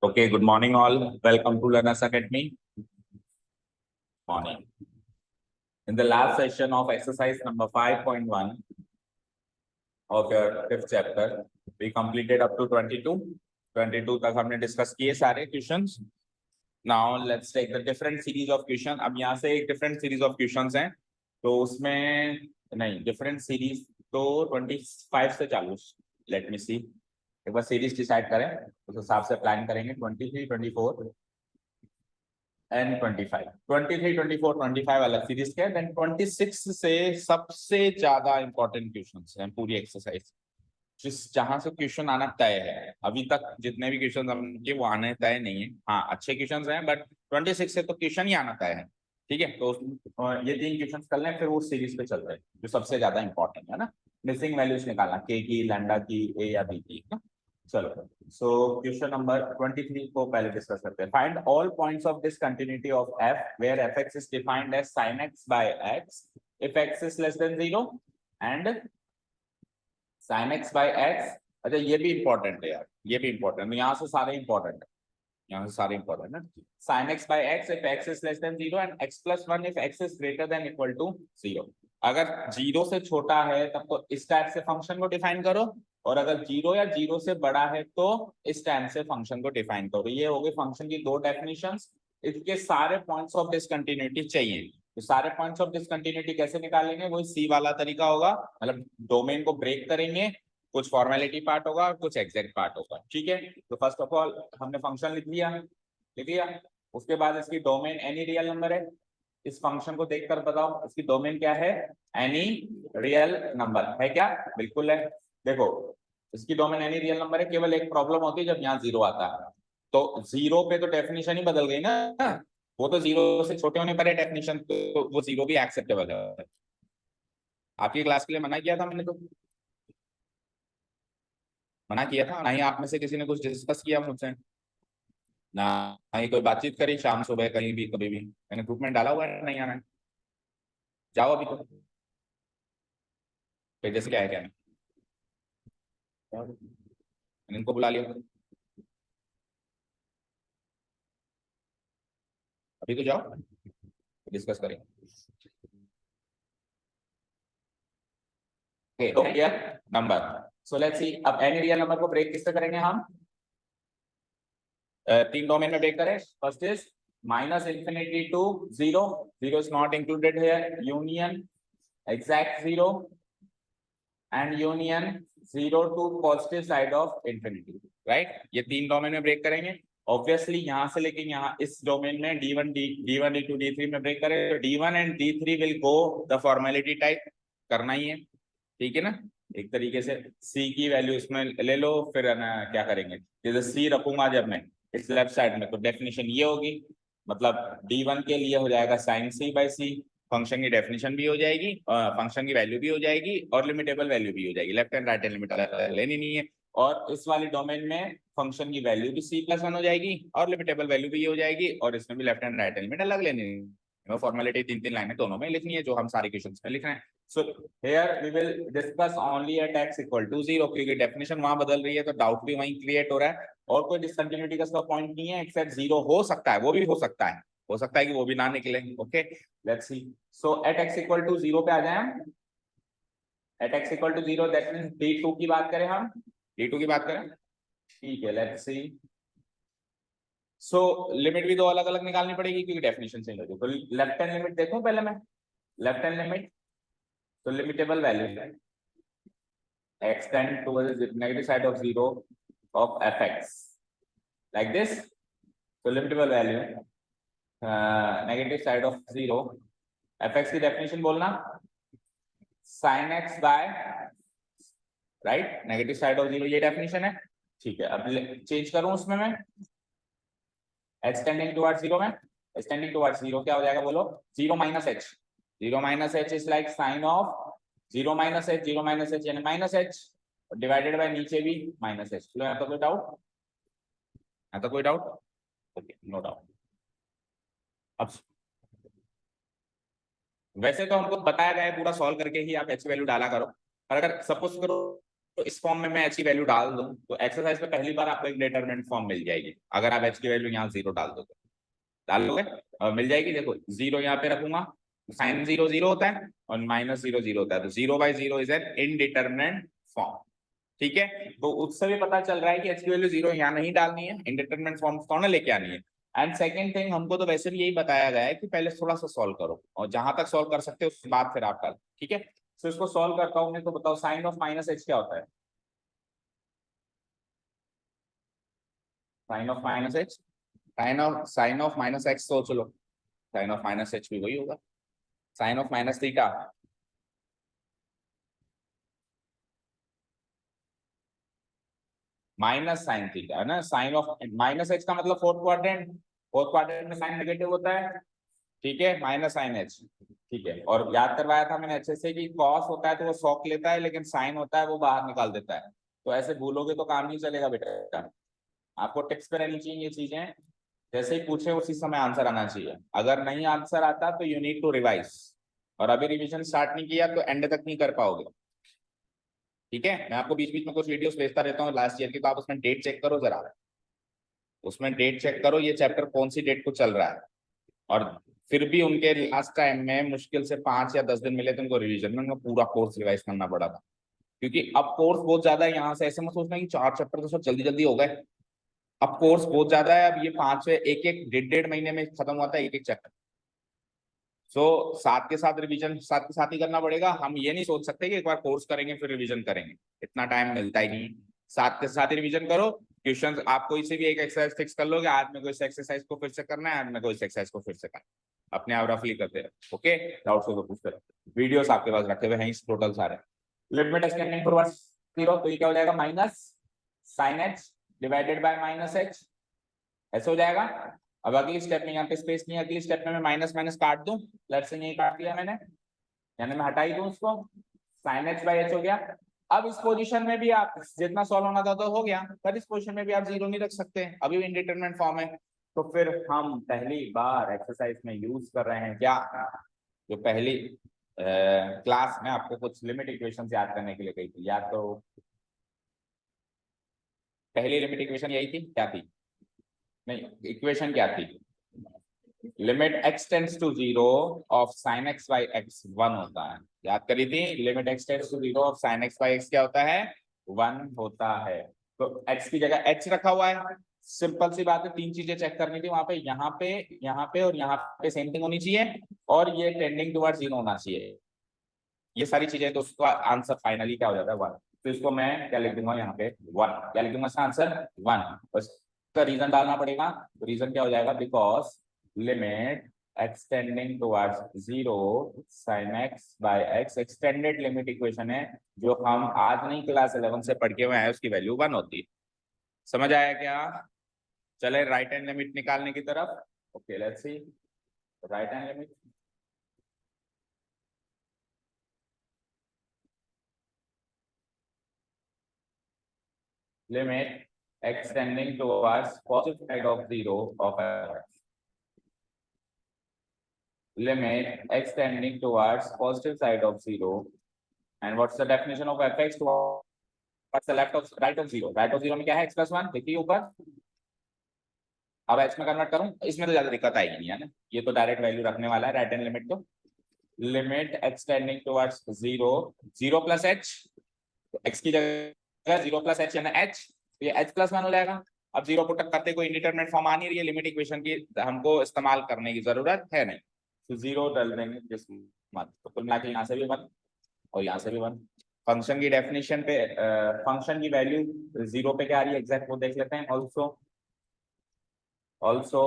Okay, good morning all. Welcome to Learners Academy. Morning. In the last session of exercise number 5.1 of your fifth chapter, we completed up to 22. 22 तक हमने discuss किए सारे questions. Now let's take the different series of question. अब यहाँ से एक different series of questions हैं, तो उसमें नहीं different series तो 25 से चालू. Let me see. एक बार सीरीज डिसाइड करें, उस हिसाब से प्लान करेंगे. 23, 24 एंड 25. 23, 24, 25 अलग सीरीज के. देन 26 से सबसे ज्यादा इंपॉर्टेंट क्वेश्चंस हैं पूरी एक्सरसाइज, जहां से क्वेश्चन आना तय है. अभी तक जितने भी क्वेश्चन हमने वो आने तय नहीं है. हाँ, अच्छे क्वेश्चन हैं, बट 26 से तो क्वेश्चन ही आना तय है. ठीक है, तो ये 3 क्वेश्चन कर लें, फिर वो सीरीज पे चलते हैं जो सबसे ज्यादा इंपॉर्टेंट है ना. मिसिंग वैल्यूज निकालना, के की, लैम्डा की, ए या बी की ना. चलो, सो क्वेश्चन नंबर 23 को पहले डिस्कस करते हैं. Find all points of discontinuity of f where f x is defined as sin x by x if x is less than 0 and sin x by x. अच्छा, ये भी important है यार, ये भी इंपॉर्टेंट है. यहाँ से सारे इंपॉर्टेंट है, यहाँ से सारे इंपॉर्टेंट है. sin x by x if x is less than 0 and x plus 1 if x is greater than equal to 0. अगर 0 से छोटा है तब तो इस टाइप से फंक्शन को डिफाइन करो, और अगर 0 या 0 से बड़ा है तो इस टाइप से फंक्शन को डिफाइन करो. ये हो गए फंक्शन की 2 डेफिनेशंस. इसके सारे पॉइंट्स ऑफ डिसकंटिन्यूटी चाहिए. तो सारे पॉइंट्स ऑफ डिसकंटिन्यूटी कैसे निकालेंगे? वही सी वाला तरीका होगा, मतलब डोमेन को ब्रेक करेंगे, कुछ फॉर्मेलिटी पार्ट होगा और कुछ एग्जैक्ट पार्ट होगा. ठीक है, तो फर्स्ट ऑफ ऑल हमने फंक्शन लिख लिया. उसके बाद इसकी डोमेन एनी रियल नंबर है. इस फंक्शन को देखकर बताओ इसकी डोमेन क्या है. एनी रियल नंबर है क्या? बिल्कुल है. देखो, इसकी डोमेन एनी रियल नंबर है. केवल एक प्रॉब्लम होती है जब यहाँ 0 आता है, तो 0 पे तो डेफिनेशन ही बदल गई ना. वो तो 0 से छोटे होने पर है डेफिनेशन, तो वो 0 भी एक्सेप्टेबल है. आपकी क्लास के लिए मना किया था मैंने, तो मना किया था ना ही. आप में से किसी ने कुछ डिस्कस किया मुझसे ना ही कोई बातचीत करी शाम सुबह कहीं भी कभी भी. मैंने ग्रुप में डाला हुआ है, नहीं आना है. जाओ अभी, तो जैसे क्या है क्या मैंने इनको बुला लिया. अभी तो जाओ, डिस्कस करें. नंबर. सो लेट्स सी, अब एनी रियल नंबर को ब्रेक किससे करेंगे हम? 3 डोमेन में ब्रेक करें. First is -infinity to 0. 0 is not included here. Union exact 0 and union 0 to positive side of infinity. Right, ये 3 डोमेन में ब्रेक करेंगे. ऑब्वियसली यहाँ से लेके यहाँ इस डोमेन में D1, D1, D2, D3 में ब्रेक करें, तो D1 and D3 will go the formality type. करना ही है, ठीक है ना. एक तरीके से C की वैल्यू इसमें ले लो, फिर क्या करेंगे, जैसे C रखूंगा जब मैं इस लेफ्ट साइड में, तो डेफिनेशन ये होगी, मतलब D1 के लिए हो जाएगा sin C by C. Function की डेफिनेशन भी हो जाएगी, फंक्शन की वैल्यू भी हो जाएगी, और लिमिटेबल वैल्यू भी हो जाएगी. लेफ्ट एंड राइट लिमिट लेनी नहीं है. और इस वाली डोमेन में फंक्शन की वैल्यू भी C+1 हो जाएगी और लिमिटेबल वैल्यू भी हो जाएगी, और इसमें भी लेफ्ट एंड राइट लिमिट अलग लेनी है. फॉर्मेलिटी 3 लाइनें दोनों में लिखनी है, जो हम सारे क्वेश्चंस में लिख रहे हैं. So here we will discuss only at x equal to 0, क्योंकि डेफिनेशन वहां बदल रही है, तो डाउट भी वहीं क्रिएट हो रहा है. और कोई डिसकंटिन्यूटी का पॉइंट नहीं है एक्सेप्ट 0. हो सकता है, वो भी हो सकता है, हो सकता है कि वो भी ना निकले. Okay, let's see. So at x equal to 0 पे आ जाए हम. At x equal to 0 that means d2 की बात करें हम, d2 की बात करें. ठीक है, लेट्स सी. सो लिमिट भी 2 अलग अलग निकालनी पड़ेगी क्योंकि डेफिनेशन चेंज हो गई. तो लेफ्ट हैंड लिमिट देखो पहले मैं. लेफ्ट हैंड लिमिट, तो limitable value x tend towards the negative side of 0 of fx like this. So limitable value negative side of 0 fx की डेफिनेशन बोलना sin x by right negative side of 0, ये definition है. ठीक है, अब change करूं उसमें मैं x टेंडिंग टुवर्ड्स 0 में. x टेंडिंग टुवर्ड्स 0 क्या हो जाएगा बोलो? 0 minus h. 0 minus h is like sin of 0 minus h. 0 minus h यानी minus h डिवाइडेड बाय नीचे भी माइनस h. तो यहाँ तो कोई डाउट, यहाँ तो कोई डाउट? Okay, no doubt. अब वैसे तो हमको बताया गया है पूरा सॉल्व करके ही आप h वैल्यू डाला करो, पर अगर सपोज करो तो इस फॉर्म में मैं एच की वैल्यू डाल दूं तो एक्सरसाइज में पहली बार आपको एक डिटरमिनेंट फॉर्म मिल जाएगी। अगर आप एच की वैल्यू यहाँ 0 डाल दोगे, डाल दोगे मिल जाएगी। देखो 0 यहाँ पे रखूंगा, साइन 0 0 होता है और माइनस 0 0 होता है, तो 0/0 इज एन इनडिटरमिनेंट फॉर्म। ठीक है, तो उससे भी पता चल रहा है कि एच की वैल्यू 0 यहाँ नहीं डालनी है, इनडिटरमिनेंट फॉर्म कौन लेके आनी है। एंड सेकंड थिंग, हमको तो वैसे भी यही बताया गया है कि पहले थोड़ा सा सॉल्व करो और जहां तक सॉल्व कर सकते हो उसके बाद फिर आप कर। ठीक है, तो इसको सॉल्व करता हूँ मैं, तो बताओ साइन ऑफ माइनस एच क्या होता है। Sine of minus h, sine of minus x सोच लो, साइन ऑफ माइनस एच भी वही होगा, sine of minus theta minus sine theta है ना। साइन ऑफ माइनस एच का मतलब फोर्थ क्वाड्रेंट, फोर्थ क्वाड्रेंट में साइन नेगेटिव होता है। ठीक है, माइनस साइन एच। ठीक है, और याद करवाया था मैंने अच्छे से कि कॉस होता है तो वो सॉक लेता है, लेकिन साइन होता है वो बाहर निकाल देता है। तो ऐसे भूलोगे तो काम नहीं चलेगा बेटा, आपको टिप्स पे रहनी चाहिए ये चीजें। जैसे ही पूछे उसी समय आंसर आना चाहिए, अगर नहीं आंसर आता तो यू नीड टू रिवाइज, और अभी रिवीजन स्टार्ट नहीं किया तो एंड तक नहीं कर पाओगे। ठीक है, मैं आपको बीच बीच में कुछ वीडियोस भेजता रहता हूँ लास्ट ईयर की, तो आप उसमें डेट चेक करो जरा, उसमें डेट चेक करो ये चैप्टर कौन सी डेट को चल रहा है। और फिर भी उनके लास्ट टाइम में मुश्किल से 5 या 10 दिन मिले थे उनको रिवीजन में, उनको पूरा कोर्स रिवाइज करना पड़ा था, क्योंकि अब कोर्स बहुत ज्यादा है। यहाँ से ऐसे मत सोचना कि 4 चैप्टर तो सब जल्दी जल्दी हो गए, अब कोर्स बहुत ज्यादा है। अब ये 5 एक एक डेढ़ महीने में खत्म हुआ था एक एक चैप्टर। सो साथ के साथ रिवीजन साथ के साथ ही करना पड़ेगा। हम ये नहीं सोच सकते कि एक बार कोर्स करेंगे फिर रिवीजन करेंगे, इतना टाइम मिलता ही नहीं। साथ के साथ ही रिवीजन करो। क्वेश्चन आप कोई से भी एक एक्सरसाइज फिक्स कर लोगे, आज में कोई एक्सरसाइज को फिर से करना है, आज में कोई एक्सरसाइज को फिर से करना है, अपने आप रफली करते रहो। ओके, डाउट्स हो तो पूछते रहो, वीडियोस आपके पास रखे हुए हैं इस टोटल सारे। लिमिट एक्सटेंडिंग टुवर्ड्स 0, तो ये क्या हो जाएगा, minus sine h divided by minus h, ऐसे हो जाएगा। अब अगली स्टेप में यहाँ पे स्पेस नहीं है, अगली स्टेप में मैं माइनस माइनस काट दूं, लेट्स से नहीं काट दिया मैंने, यानी मैं हटा ही दूं उसको, साइन एच बाई एच हो गया। अब इस पोजीशन में भी आप जितना सॉल्व होना था तो हो गया, पर इस पोजीशन में भी आप 0 नहीं रख सकते, अभी भी इनडिटरमिनेट फॉर्म है। तो फिर हम पहली बार एक्सरसाइज में यूज कर रहे हैं क्या, जो पहली क्लास में आपको कुछ लिमिट इक्वेशन याद करने के लिए गई थी, याद तो पहली लिमिट इक्वेशन यही थी, क्या थी, नहीं इक्वेशन क्या थी, limit x tends to 0 of sin x by x 1 होता है, याद करी थी। Limit x tends to 0 of sin x by x क्या होता है, 1 होता है। तो x की जगह h रखा हुआ है, सिंपल सी बात है, 3 चीजें चेक करनी थी वहां पे, यहाँ पे और यहाँ पे सेम थिंग होनी चाहिए, और ये टेंडिंग टुवर्ड्स 0 होना चाहिए, ये सारी चीजें। तो उसका आंसर फाइनली क्या हो जाता है, 1। तो इसको मैं क्या लिख दूंगा यहाँ पे 1, क्या लिख दूंगा इसका आंसर 1। बस इसका रीजन डालना पड़ेगा, तो रीजन क्या हो जाएगा, because limit extending towards 0 sin x by x extended limit equation है, जो हम आज नहीं क्लास 11 से पढ़ के हुए हैं, उसकी वैल्यू 1 होती है। समझ आया क्या, चले राइट हैंड लिमिट निकालने की तरफ। Okay let's C right hand limit. Limit extending towards positive side of 0 of f. Limit extending towards positive side of 0. And what's the definition of fx? What's the left of right of 0? Right of 0 में क्या है, x plus 1 देखिए ऊपर। अब h में convert करूं, इसमें तो ज्यादा दिक्कत आएगी नहीं है ना, ये तो डायरेक्ट वैल्यू रखने वाला है राइट हैंड लिमिट। तो limit extending towards 0, 0 plus h, x की जगह 0 प्लस h यानी h, तो ये h प्लस 1 हो जाएगा। अब 0 पुटअप करते कोई इंडिटरमिनेट फॉर्म आ नहीं रही है, लिमिट इक्वेशन की हमको इस्तेमाल करने की जरूरत है नहीं, तो 0 डाल देंगे जिस मत, तो कुल मिला के यहाँ से भी 1 और यहाँ से भी 1। फंक्शन की डेफिनेशन पे फंक्शन की वैल्यू 0 पे क्या आ रही है एग्जैक्ट वो देख लेते हैं। Also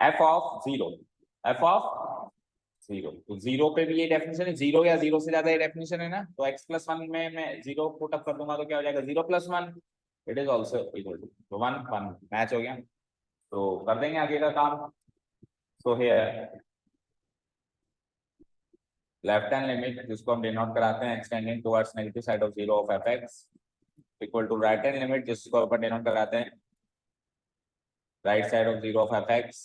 f of 0, f of 0, तो 0 पे भी ये डेफिनेशन है, 0 या 0 से ज्यादा ये डेफिनेशन है ना, तो x प्लस 1 में मैं 0 पुटअप कर दूंगा तो क्या हो जाएगा 0 plus 1, it is also equal to 1 1 match हो गया। तो कर देंगे आगे का काम। So here left hand limit जिसको हम डिनोट कराते हैं extending towards negative side of 0 of fx equal to right hand limit जिसको अपन डिनोट कराते हैं right side of 0 of fx,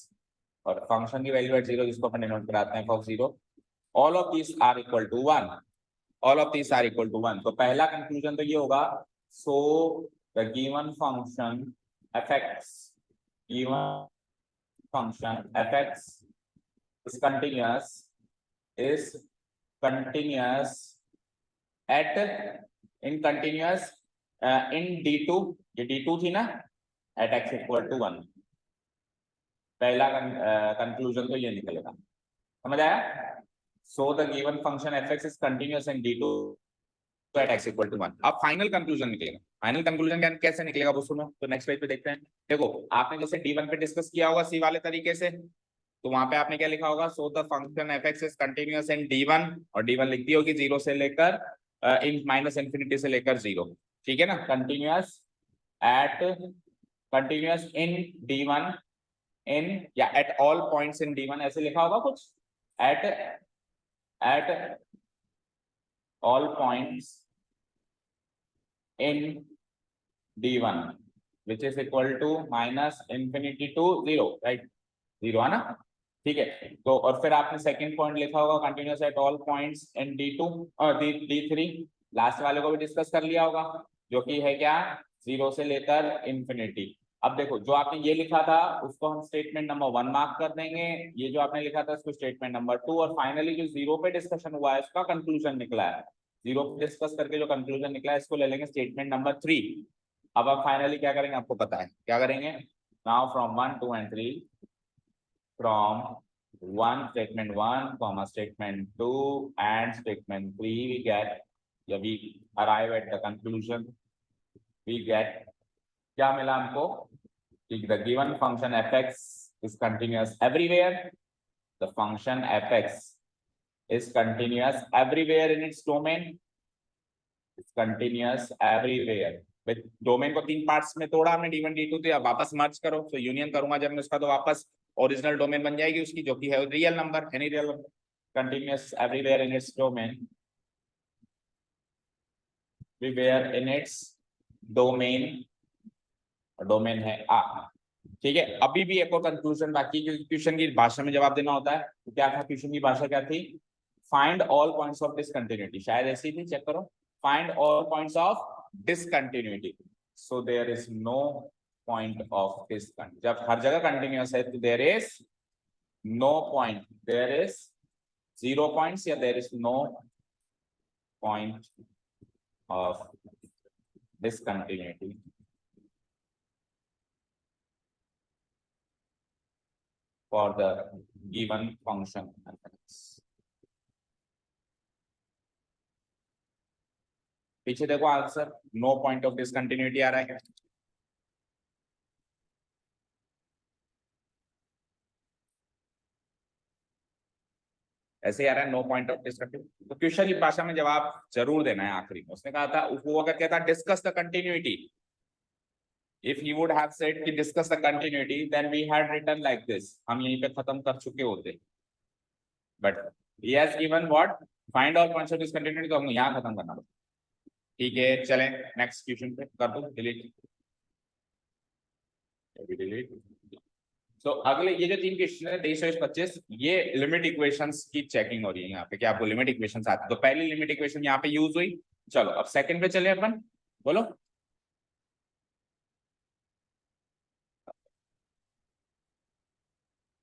और फंक्शन की वैल्यू एट 0 जिसको अपन डिनोट कराते हैं f of 0। All of this are equal to 1, all of this are equal to 1। तो पहला कंक्लूजन तो ये होगा so the given function fx is continuous at in d2, ये d2 थी ना, at x equal to 1। पहला कंक्लूजन तो ये निकलेगा, समझ आया? So the given function fx is continuous in d2 at x equal to 1। अब फाइनल कंक्लूजन निकलेगा। फाइनल कंक्लूजन कैसे निकलेगा वो सुनो, तो नेक्स्ट पेज पे देखते हैं। देखो आपने जैसे d1 पे डिस्कस किया होगा सी वाले तरीके से, तो वहां पे आपने क्या लिखा होगा, so the function fx is continuous in d1, और d1 लिख दी होगी 0 से लेकर इन माइनस इंफिनिटी से लेकर 0, ठीक है ना। कंटिन्यूअस इन d1 इन या at all points in d1 ऐसे लिखा होगा कुछ, at all points in d1 which is equal to minus infinity to 0, right? 0 है ना, ठीक है। तो और फिर आपने सेकंड पॉइंट लिखा होगा continuous at all points in d2 और d3, लास्ट वाले को भी डिस्कस कर लिया होगा, जो कि है क्या, 0 से लेकर इंफिनिटी। अब देखो जो आपने ये लिखा था उसको हम स्टेटमेंट नंबर 1 मार्क कर देंगे, ये जो आपने लिखा था उसको स्टेटमेंट नंबर 2, और फाइनली जो 0 पे डिस्कशन हुआ है उसका कंक्लूजन निकला है, 0 पे डिस्कस करके जो कंक्लूजन निकला है इसको ले लेंगे स्टेटमेंट नंबर 3। अब आप फाइनली क्या करेंगे आपको पता है, क्या करेंगे, now from 1 2 and 3, from 1 statement 1 comma statement 2 and statement 3 we arrive at the conclusion, we get क्या मिला हमको, the given function fx is continuous everywhere, the function fx is continuous everywhere in its domain, it's continuous everywhere। Domain को 3 parts में तोड़ा हमने d1 d2, तो अब वापस मर्ज करो, तो यूनियन करूंगा जब मैं उसका, तो वापस ओरिजिनल डोमेन बन जाएगी उसकी, जो कि है real number, any real number, continuous everywhere in its domain, everywhere in its domain, domain है आ, ठीक है। अभी भी एक और कंक्लूजन बाकी, क्योंकि क्वेश्चन की भाषा में जवाब देना होता है, तो क्या था क्वेश्चन की भाषा, क्या थी, find all points of discontinuity, शायद ऐसी थी, चेक करो, find all points of discontinuity, so there is no point of discontinuity, जब हर जगह कंटिन्यूअस है तो there is no point, there is 0 points या there is no point of discontinuity for the given function। पीछे देखो answer, no point of discontinuity आ रहा है, ऐसे आ रहा है नो पॉइंट ऑफ डिसकंटिन्यूटी। तो क्वेश्चन की भाषा में जवाब जरूर देना है आखिरी में। उसने कहा था, वो अगर कहता discuss the continuity, if he would have said कि discuss the continuity, then we had written like this, हम यहीं पे खत्म कर चुके होते, but he has given what, find all points of discontinuity, तो हमको यहाँ खत्म करना पड़ता। ठीक है, चलें नेक्स्ट क्वेश्चन पे, कर दो डिलीट, तो अगले ये जो 3 क्वेश्चन है 23-25, ये लिमिट इक्वेशंस की चेकिंग हो रही है यहाँ पे, क्या आपको लिमिट इक्वेशंस आती है, तो पहली लिमिट इक्वेशन यहाँ पे यूज हुई। चलो अब सेकंड पे चले अपन, बोलो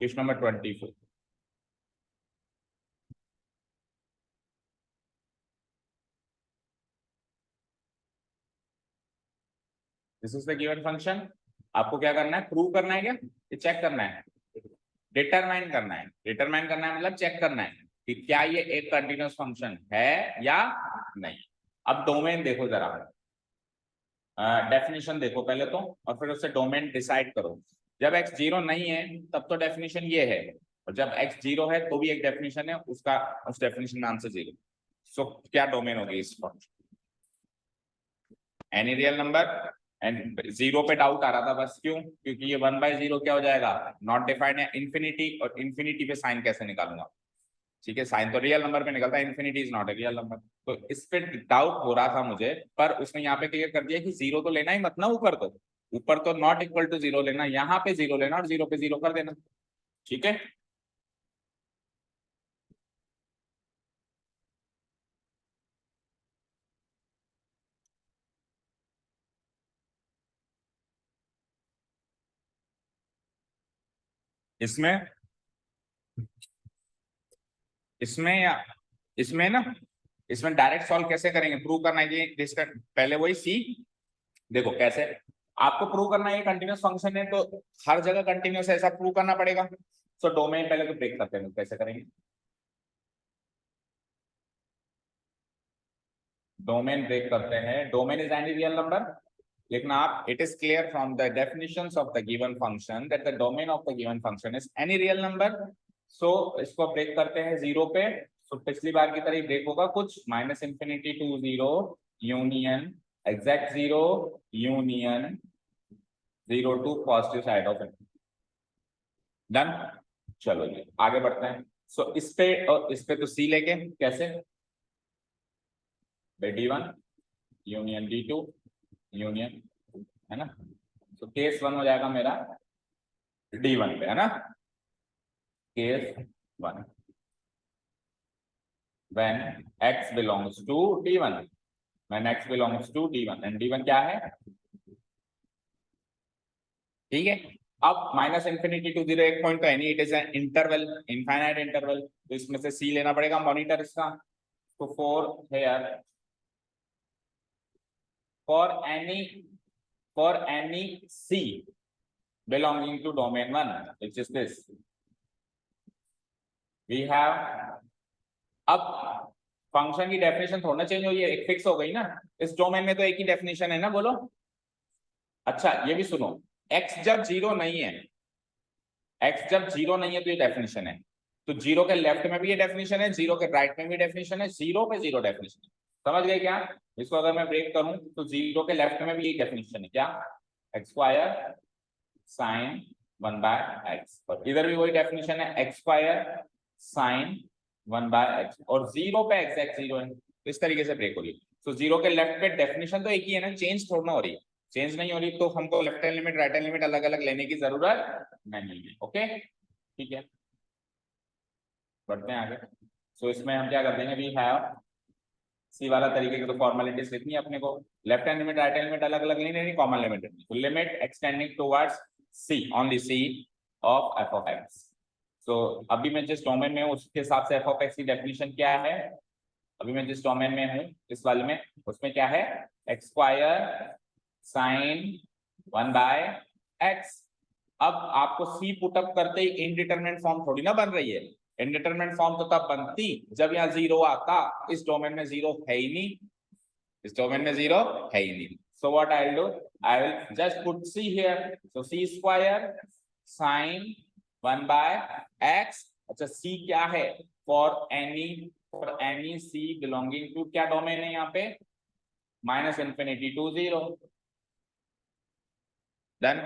question number 24। This is the given function, आपको क्या करना है, प्रूव करना है, क्या ये चेक करना है, डिटरमाइन करना है, डिटरमाइन करना है मतलब चेक करना है कि क्या ये एक कंटिन्यूअस फंक्शन है या नहीं। अब डोमेन देखो जरा, डेफिनेशन देखो पहले तो, और फिर उससे डोमेन डिसाइड करो। जब x 0 नहीं है तब तो डेफिनेशन ये है, और जब x 0 है तो भी एक डेफिनेशन है उसका, उस डेफिनेशन में आंसर 0। सो क्या डोमेन होगी इस function, any real number, and 0 पे डाउट आ रहा था बस, क्यों, क्योंकि ये 1/0 क्या हो जाएगा, नॉट डिफाइंड है, इंफिनिटी, और इंफिनिटी पे साइन कैसे निकालूंगा, ठीक है, साइन तो रियल नंबर पे निकलता है, infinity is not a real number. तो इस पे डाउट हो रहा था मुझे, पर उसने यहाँ पे क्लियर कर दिया कि 0 तो लेना ही मत ना, ऊपर तो नॉट इक्वल टू 0 लेना, यहाँ पे 0 लेना और 0 पे 0 कर देना, ठीक है। इसमें इसमें या इसमें ना, इसमें डायरेक्ट सॉल्व कैसे करेंगे, प्रूव करना है कि इसका पहले वही सी, देखो कैसे आपको प्रूव करना है, ये कंटिन्यूअस फंक्शन है तो हर जगह कंटिन्यूअस ऐसा प्रूव करना पड़ेगा। सो डोमेन पहले तो ब्रेक करते हैं, कैसे करेंगे, डोमेन ब्रेक करते हैं। Domain is any real number, लिखना आप, it is clear from the definitions of the given function that the domain of the given function is any real number. So इसको ब्रेक करते हैं जीरो पे, तो पिछली बार की तरह ब्रेक होगा कुछ, minus infinity to zero union exact zero union zero to positive side of it. Done, चलो जी आगे बढ़ते हैं। सो इस पे और इस पे तो सी लेके कैसे, D1 यूनियन D2 यूनियन, है ना। तो केस वन हो जाएगा मेरा D1 पे, है ना, case one when x belongs to D1, when x belongs to D1 and D1 क्या है, ठीक है। अब माइनस इंफिनिटी टू जीरो, एक पॉइंट तो है नहीं, it is an interval, infinite interval, तो इसमें से सी लेना पड़ेगा मॉनिटर इसका। तो for any c belonging to domain 1 which is this, we have, अब फंक्शन की डेफिनेशन थोड़ा चेंज हुई है, एक फिक्स हो गई ना, इस डोमेन में तो एक ही डेफिनेशन है ना, बोलो। अच्छा ये भी सुनो, x जब जीरो नहीं है, x जब जीरो नहीं है तो ये डेफिनेशन है, तो जीरो के लेफ्ट में भी ये डेफिनेशन है, जीरो के राइट में भी डेफिनेशन है, जीरो पे जीरो डेफिनेशन है, समझ गए क्या। इसको अगर मैं ब्रेक करूं तो जीरो के लेफ्ट में भी यही डेफिनेशन है, क्या, एक्स स्क्वायर साइन 1/x, और इधर भी वही डेफिनेशन है, एक्स स्क्वायर साइन 1/x, और जीरो पे एग्जैक्ट जीरो है, तो इस तरीके से ब्रेक हो रही है। तो जीरो के लेफ्ट पे डेफिनेशन तो एक ही है ना, चेंज थोड़ा ना हो रही है, चेंज नहीं हो रही तो हमको left hand limit right hand limit अलग अलग लेने की जरूरत नहीं है। ओके ठीक है, बढ़ते हैं आगे। सो इसमें हम क्या कर देंगे, वी हैव सी वाला तरीके की तो फॉर्मेलिटीज लिखनी है अपने को, left hand limit right hand limit अलग अलग नहीं लेनी, कॉमन लिमिट, तो limit extending towards c, only c of F of x. तो अभी मैं जिस डोमेन में हूँ उसके हिसाब से एफ ऑफ एक्स की डेफिनेशन क्या है, अभी मैं जिस डोमेन में हूँ इस वाले में, उसमें क्या है, एक्स स्क्वायर साइन 1/x। अब आपको सी पुटअप करते ही इनडिटरमिनेट फॉर्म थोड़ी ना बन रही है, इनडिटरमिनेट फॉर्म तो तब बनती जब यहाँ जीरो आता, इस डोमेन में जीरो है ही नहीं, इस डोमेन में जीरो है ही नहीं। So what I'll do, I will just put c here, so c square sin 1/x। अच्छा c क्या है, for any c belonging to क्या डोमेन है यहाँ पे, minus infinity to zero. Done,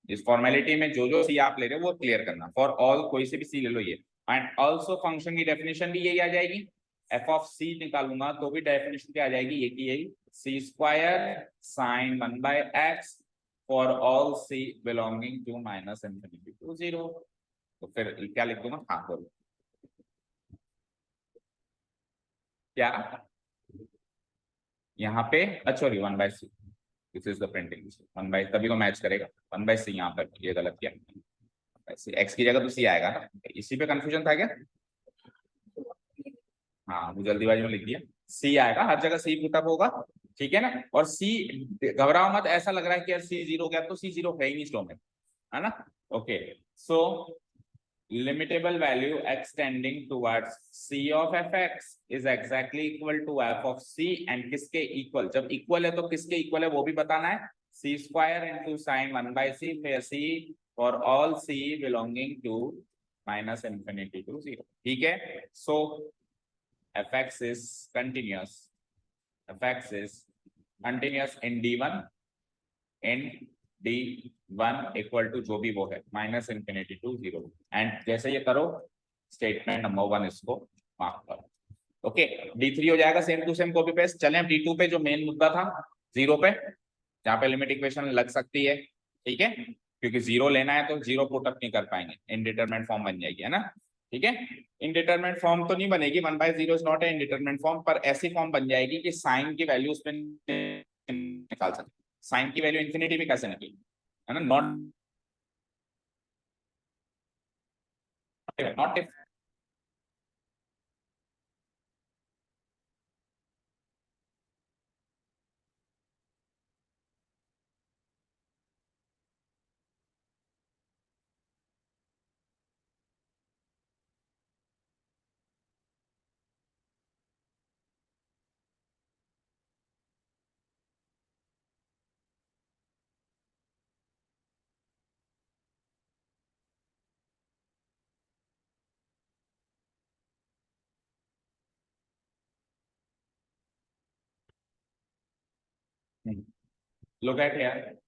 इस फॉर्मेलिटी में जो जो सी आप ले रहे हो वो क्लियर करना, फॉर ऑल कोई से भी सी ले लो ये, एंड ऑल्सो फंक्शन की डेफिनेशन भी यही आ जाएगी, एफ ऑफ सी निकालूंगा तो भी डेफिनेशन क्या आ जाएगी, ये की यही, c square sine 1/x for all c belonging to minus infinity to zero. तो फिर क्या लिख दूंगा, हाँ बोलो क्या, यहाँ पे अच्छा 1/c, this is the printing 1/, तभी तो मैच करेगा, 1/c यहाँ पर ये गलत किया, एक्स की जगह तो सी आएगा ना, इसी पे कंफ्यूजन था क्या, हाँ वो जल्दीबाजी में लिख दिया, सी आएगा हर जगह, सी पुटअप होगा, ठीक है ना। और सी, घबराओ मत, ऐसा लग रहा है कि यार सी जीरो गया, तो सी जीरो है ही नहीं स्टोर में, है ना। Okay, so limitable value extending towards c of fx is exactly equal to f of c, and किसके इक्वल, जब इक्वल है तो किसके इक्वल है वो भी बताना है, c square into sin 1/c, where c for all c belonging to minus infinity to 0, ठीक है। so fx is continuous, fx is continuous in d1, in d1 equal to जो भी वो है minus infinity to zero, and जैसे ये करो statement number 1 इसको मार्क करो। ओके, d3 हो जाएगा same to same copy paste. चलें अब d2 पे, जो मेन मुद्दा था जीरो पे, जहाँ पे लिमिट इक्वेशन लग सकती है, ठीक है, क्योंकि जीरो लेना है तो जीरो पुटअप नहीं कर पाएंगे, इनडिटरमिनेट फॉर्म बन जाएगी, है ना, ठीक है। इनडिटरमिनेट फॉर्म तो नहीं बनेगी, 1/0 is not a indeterminate form, पर ऐसी फॉर्म बन जाएगी कि साइन की वैल्यू उसमें निकाल सकते, साइन की वैल्यू इंफिनिटी भी कैसे निकली, है ना, not not if. Look at here.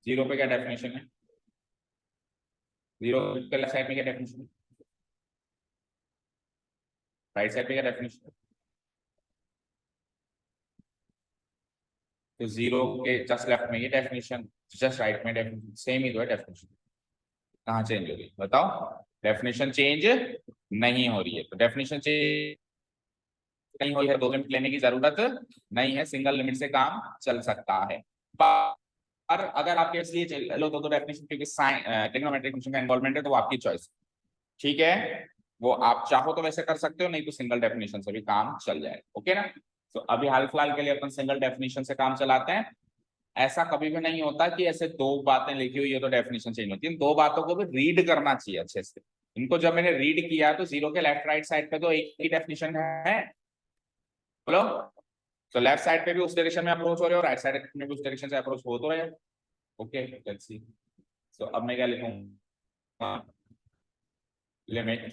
Zero पे क्या डेफिनेशन है? जीरो के लेफ्ट साइड में क्या डेफिनेशन है? राइट साइड पे क्या डेफिनेशन है? तो जीरो के जस्ट लेफ्ट में ये डेफिनेशन, जस्ट राइट में डेफिनेशन, सेम ही तो है डेफिनेशन। कहाँ चेंज हो रही है बताओ? डेफिनेशन चेंज नहीं हो रही है। तो डेफिनेशन चेंज नहीं हुई है, दो लिमिट लेने की जरूरत नहीं है, सिंगल लिमिट से काम चल सकता है। पर अगर आपके इसलिए लो तो डेफिनेशन, क्योंकि साइन ट्रिग्नोमेट्रिक फंक्शन का इन्वॉल्वमेंट है तो वो आपकी चॉइस, ठीक है, वो आप चाहो तो वैसे कर सकते हो, नहीं तो सिंगल डेफिनेशन से भी काम चल जाए। ओके ना? तो अभी हाल फिलहाल के लिए अपन सिंगल डेफिनेशन से काम चलाते हैं। ऐसा कभी भी नहीं होता कि ऐसे दो बातें लिखी हुई है तो डेफिनेशन चेंज होती है। इन दो बातों को भी रीड करना चाहिए अच्छे से। इनको जब मैंने रीड किया तो जीरो के लेफ्ट राइट साइड पे तो एक ही डेफिनेशन है, बोलो। तो लेफ्ट साइड पे भी उस डायरेक्शन में अप्रोच हो रहे हो, राइट साइड में भी उस डायरेक्शन से अप्रोच हो तो रहे। Okay, let's see. सो अब मैं क्या लिखूंगा? Limit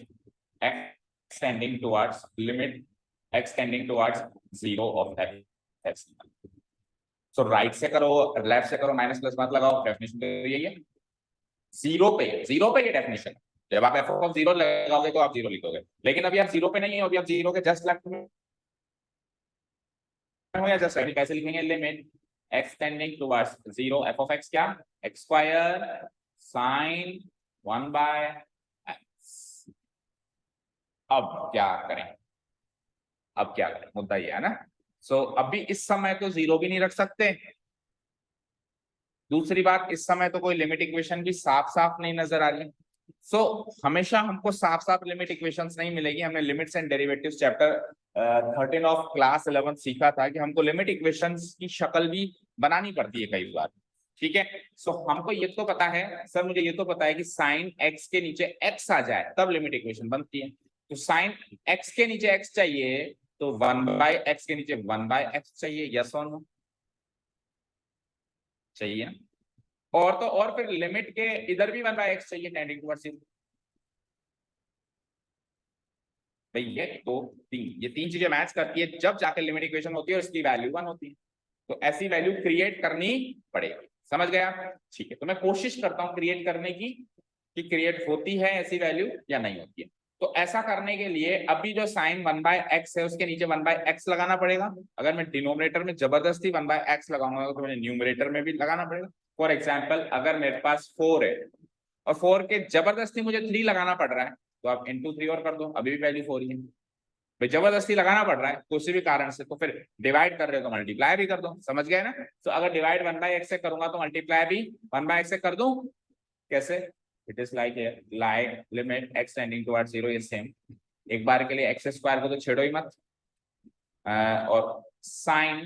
x tending towards, limit x tending towards zero of x। So right से करो, लेफ्ट से करो, माइनस प्लस मत लगाओ, डेफिनेशन तो यही है। जीरो पे ये डेफिनेशन। जब आप एफ ऑफ जीरो लगाओगे तो आप जीरो लिखोगे, लेकिन अभी आप जीरो पे नहीं हो, अभी आप जीरो के जस्ट लेफ्ट में हो या जस्ट राइट। कैसे लिखेंगे? Limit x tending towards zero F of x क्या? x square sine 1/x। अब क्या करें? अब क्या करें, मुद्दा ये है ना। सो अभी इस समय तो जीरो भी नहीं रख सकते। दूसरी बात, इस समय तो कोई लिमिट इक्वेशन भी साफ साफ नहीं नजर आ रही। सो हमेशा हमको साफ साफ लिमिट इक्वेशंस नहीं मिलेगी। हमने limits and derivatives chapter 13 of class 11 सीखा था कि हमको लिमिट इक्वेशंस की शक्ल भी बनानी पड़ती है कई बार, ठीक है। सो हमको ये तो पता है सर, मुझे ये तो पता है कि साइन एक्स के नीचे एक्स आ जाए तब लिमिट इक्वेशन बनती है। तो साइन एक्स के नीचे एक्स चाहिए तो 1/x के नीचे 1/x चाहिए, यस और नो? चाहिए। और तो और फिर लिमिट के इधर भी 1/x चाहिए टेंडिंग टुवर्ड्स जीरो। भाई ये दो तीन, ये तीन चीजें मैच करती है जब जाकर लिमिट इक्वेशन होती है और इसकी वैल्यू 1 होती है। तो ऐसी वैल्यू क्रिएट करनी पड़ेगी, समझ गया? ठीक है, तो मैं कोशिश करता हूं क्रिएट करने की, कि क्रिएट होती है ऐसी वैल्यू या नहीं होती है। तो ऐसा करने के लिए अभी जो साइन 1/x है उसके नीचे 1/x लगाना पड़ेगा। अगर मैं डिनोमिनेटर में जबरदस्ती 1/x लगाऊंगा तो मुझे न्यूमरेटर में भी लगाना पड़ेगा। फॉर एग्जाम्पल, अगर मेरे पास 4 है और 4 के जबरदस्ती मुझे 3 लगाना पड़ रहा है, तो आप इंटू 3 और कर दो, अभी भी वैल्यू 4 ही है। भाई जबरदस्ती लगाना पड़ रहा है किसी भी कारण से, तो फिर डिवाइड कर रहे हो तो मल्टीप्लाई भी कर दो, समझ गए ना? तो अगर डिवाइड 1/x से करूंगा तो मल्टीप्लाई भी 1/x से कर दूं। कैसे? It is like limit x tending towards zero is same. एक बार के लिए x स्क्वायर को तो छेड़ो ही मत, और साइन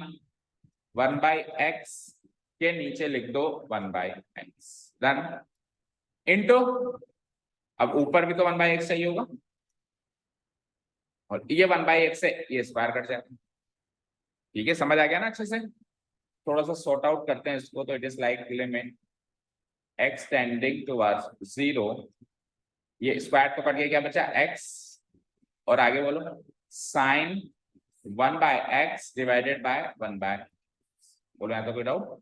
1/x के नीचे लिख दो 1/x, डन। इनटू, अब ऊपर भी तो 1/x चाहिए होगा, और ये 1/x से ये स्क्वायर कट जाएगा। ठीक है, समझ आ गया ना अच्छे से? थोड़ा सा सॉर्ट आउट करते हैं इसको। तो it is like limit x tending towards zero, ये स्क्वायर तो कट गया, क्या बचा? x, और आगे बोलो sign 1/x divided by 1/x। बोलो यहाँ तो कोई डाउट?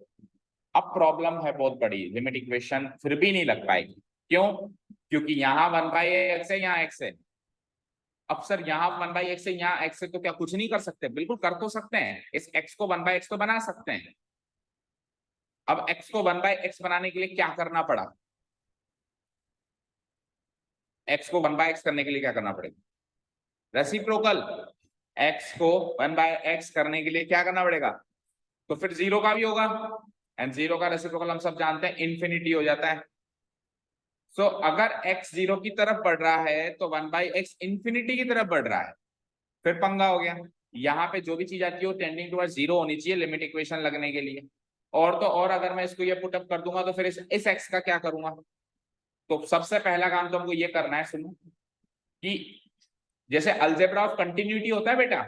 अब प्रॉब्लम है बहुत बड़ी, लिमिट इक्वेशन फिर भी नहीं लग पाएगी। क्यों? क्योंकि यहाँ 1/x है, यहाँ x है। अब सर यहाँ 1/x है, यहाँ x है, तो क्या कुछ नहीं कर सकते? बिल्कुल कर तो सकते हैं, इस x को 1/x तो बना सकते हैं। अब x को 1/x बनाने के लिए क्या करना पड़ा? x को 1/x करने के लिए क्या करना पड़ेगा? रेसिप्रोकल। x को 1/x करने के लिए क्या करना पड़ेगा? तो फिर जीरो का भी होगा, एंड जीरो का रेसिप्रोकल हम सब जानते हैं इन्फिनिटी हो जाता है। सो अगर x 0 की तरफ बढ़ रहा है तो 1/x इंफिनिटी की तरफ बढ़ रहा है, फिर पंगा हो गया। यहाँ पे जो भी चीज आती है वो टेंडिंग टुवर्ड्स 0 होनी चाहिए लिमिट इक्वेशन लगने के लिए। और तो और अगर मैं इसको ये पुटअप कर दूंगा तो फिर इस x का क्या करूंगा। तो सबसे पहला काम तो हमको ये करना है, सुनो, कि जैसे अलजेब्रा ऑफ कंटिन्यूटी होता है बेटा,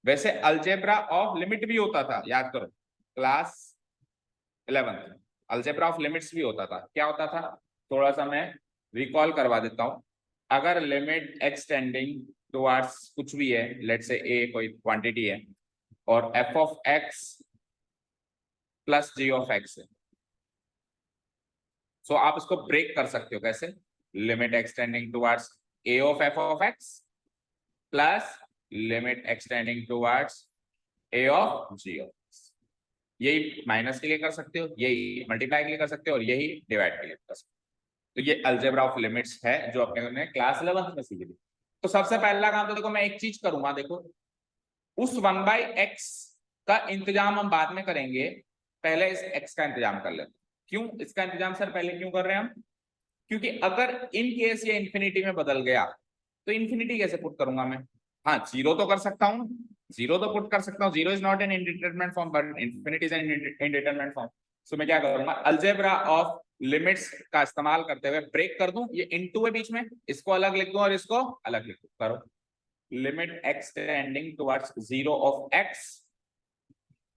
वैसे अलजेब्रा ऑफ लिमिट भी होता था, याद करो क्लास 11 अलजेब्रा ऑफ लिमिट्स भी होता था। क्या होता था, थोड़ा सा मैं रिकॉल करवा देता हूं। अगर लिमिट एक्सटेंडिंग टुवर्ड्स कुछ भी है, लेट से ए कोई क्वांटिटी है और f of x plus g of x है, सो आप इसको ब्रेक कर सकते हो कैसे, limit extending towards a of F of x plus limit extending towards a of g of x. यही माइनस के लिए कर सकते हो, यही मल्टीप्लाई के लिए कर सकते हो और यही डिवाइड के लिए कर सकते हो। तो ये अलजेब्रा ऑफ लिमिट्स है जो अपने क्लास 11 में सीखी थी। तो सबसे पहला काम तो देखो मैं एक चीज करूंगा, देखो उस 1/x का इंतजाम हम बाद में करेंगे, पहले इस x का इंतजाम कर लेते। क्यों इसका इंतजाम सर पहले क्यों कर रहे हैं हम, क्योंकि अगर इन केस ये इंफिनिटी में बदल गया तो इंफिनिटी कैसे पुट करूंगा मैं। हाँ जीरो तो कर सकता हूँ, जीरो तो पुट कर सकता हूँ, zero is not an indeterminate form but infinity is an indeterminate form. So मैं क्या करूंगा, अलजेब्रा ऑफ लिमिट्स का इस्तेमाल करते हुए ब्रेक कर दूं, ये इनटू है बीच में, इसको अलग लिख दूं और इसको अलग लिख दूं। करो limit x tending towards 0 of x